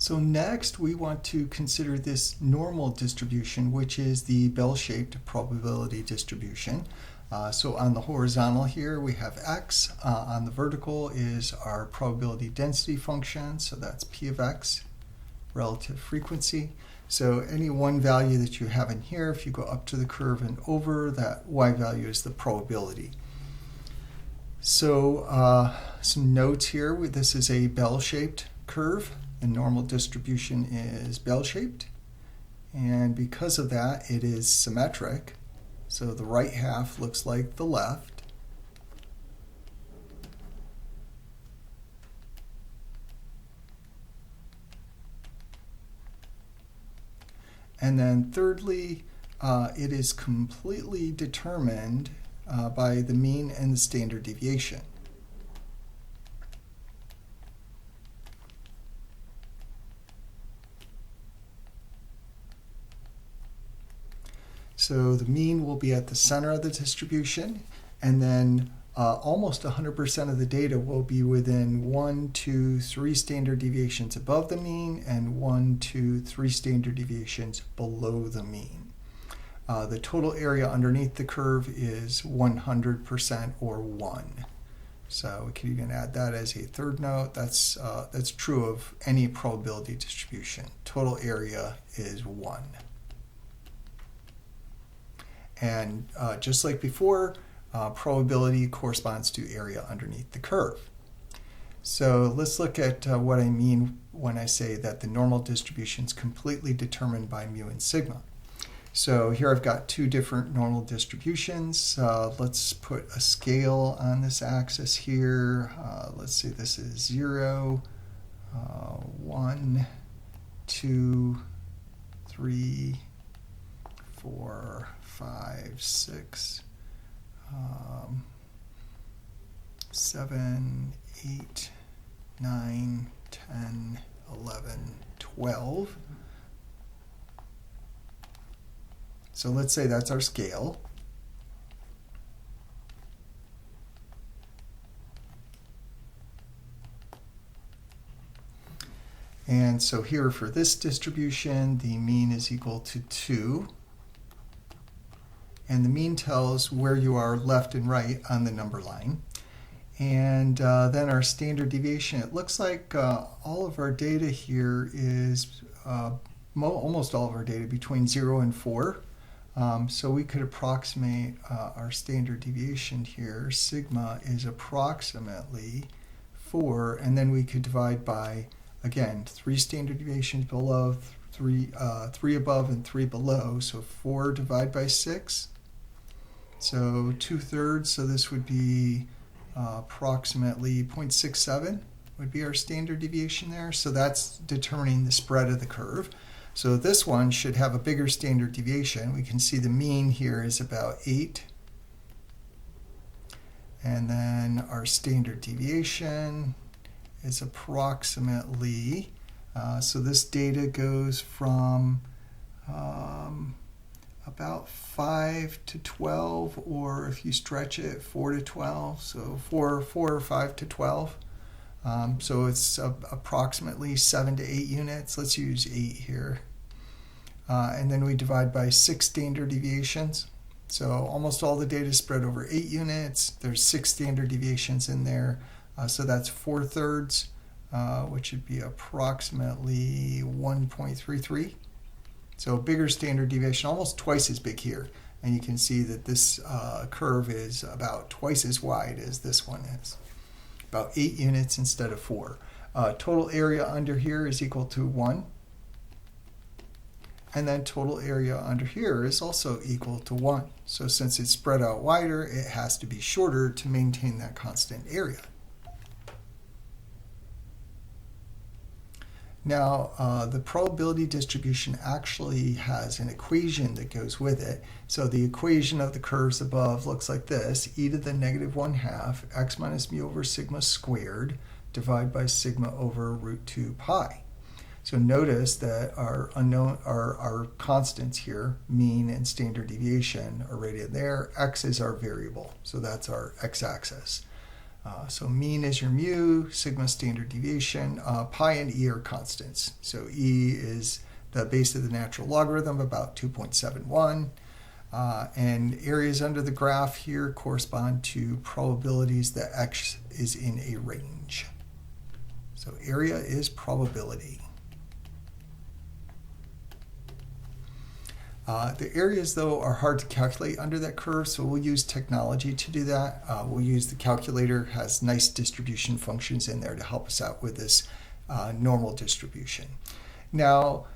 So next we want to consider this normal distribution, which is the bell-shaped probability distribution. So on the horizontal here we have x, on the vertical is our probability density function, so that's p of x, relative frequency. So any one value that you have in here, if you go up to the curve and over, that y value is the probability. So some notes here, this is a bell-shaped curve. The normal distribution is bell-shaped, and because of that it is symmetric. So the right half looks like the left. And then thirdly, it is completely determined by the mean and the standard deviation. So the mean will be at the center of the distribution, and then almost 100% of the data will be within 1, 2, 3 standard deviations above the mean and 1, 2, 3 standard deviations below the mean. The total area underneath the curve is 100% or 1. So we can even add that as a third note. That's true of any probability distribution. Total area is 1. And just like before, probability corresponds to area underneath the curve. So let's look at what I mean when I say that the normal distribution is completely determined by mu and sigma. So here I've got two different normal distributions. Let's put a scale on this axis here. Let's say this is 0, 1, 2, 3, 4, 5, 6, 7, 8, 9, 10, 11, 12. So let's say that's our scale. And so here for this distribution, the mean is equal to 2. And the mean tells where you are left and right on the number line. And then our standard deviation, it looks like all of our data here is, almost all of our data between 0 and 4. So we could approximate our standard deviation here. Sigma is approximately 4, and then we could divide by, again, 3 standard deviations below, 3 above, and 3 below. So 4 divided by 6. So 2/3, so this would be approximately 0.67 would be our standard deviation there. So that's determining the spread of the curve. So this one should have a bigger standard deviation. We can see the mean here is about 8. And then our standard deviation is approximately, so this data goes from about 5 to 12, or if you stretch it, 4 to 12. So 4 or 5 to 12. So it's approximately 7 to 8 units. Let's use 8 here. And then we divide by 6 standard deviations. So almost all the data is spread over 8 units. There's 6 standard deviations in there. So that's 4/3, which would be approximately 1.33. So bigger standard deviation, almost twice as big here. And you can see that this curve is about twice as wide as this one is. About 8 units instead of 4. Total area under here is equal to 1. And then total area under here is also equal to 1. So since it's spread out wider, it has to be shorter to maintain that constant area. Now, the probability distribution actually has an equation that goes with it. So the equation of the curves above looks like this: e to the -1/2 x minus mu over sigma squared divided by sigma over root 2 pi. So notice that our constants here, mean and standard deviation, are right in there. X is our variable, so that's our x-axis. So mean is your mu, sigma standard deviation, pi and e are constants. So e is the base of the natural logarithm, about 2.71. And areas under the graph here correspond to probabilities that x is in a range. So area is probability. The areas, though, are hard to calculate under that curve, so we'll use technology to do that. We'll use the calculator, has nice distribution functions in there to help us out with this normal distribution. Now,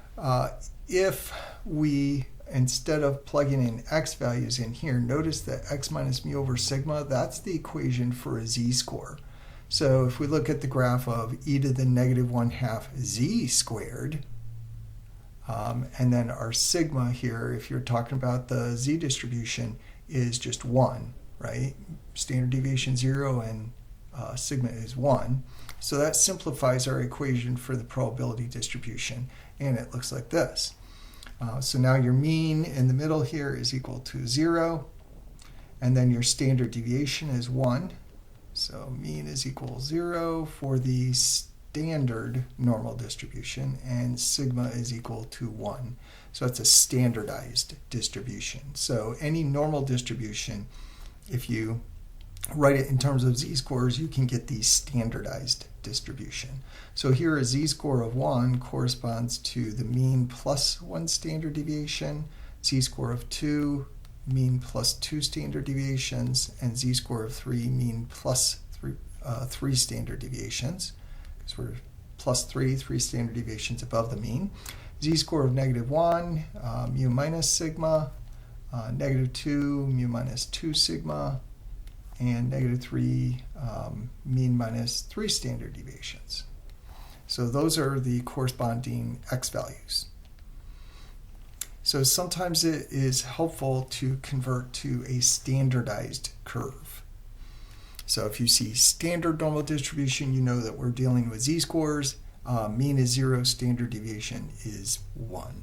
if we, instead of plugging in x values in here, notice that x minus mu over sigma, that's the equation for a z-score. So if we look at the graph of e to the negative 1/2 z squared, and then our sigma here, if you're talking about the z distribution, is just 1, right? Standard deviation 0 and sigma is 1. So that simplifies our equation for the probability distribution, and it looks like this. So now your mean in the middle here is equal to 0, and then your standard deviation is 1. So mean is equal to 0 for the standard normal distribution, and sigma is equal to 1. So that's a standardized distribution. So any normal distribution, if you write it in terms of z-scores, you can get the standardized distribution. So here a z-score of 1 corresponds to the mean plus 1 standard deviation, z-score of 2, mean plus 2 standard deviations, and z-score of 3, mean plus 3 standard deviations. So we're plus 3 standard deviations above the mean. Z-score of negative 1, mu minus sigma, negative 2, mu minus 2 sigma, and negative 3, mean minus 3 standard deviations. So those are the corresponding x values. So sometimes it is helpful to convert to a standardized curve. So if you see standard normal distribution, you know that we're dealing with z-scores. Mean is 0, standard deviation is 1.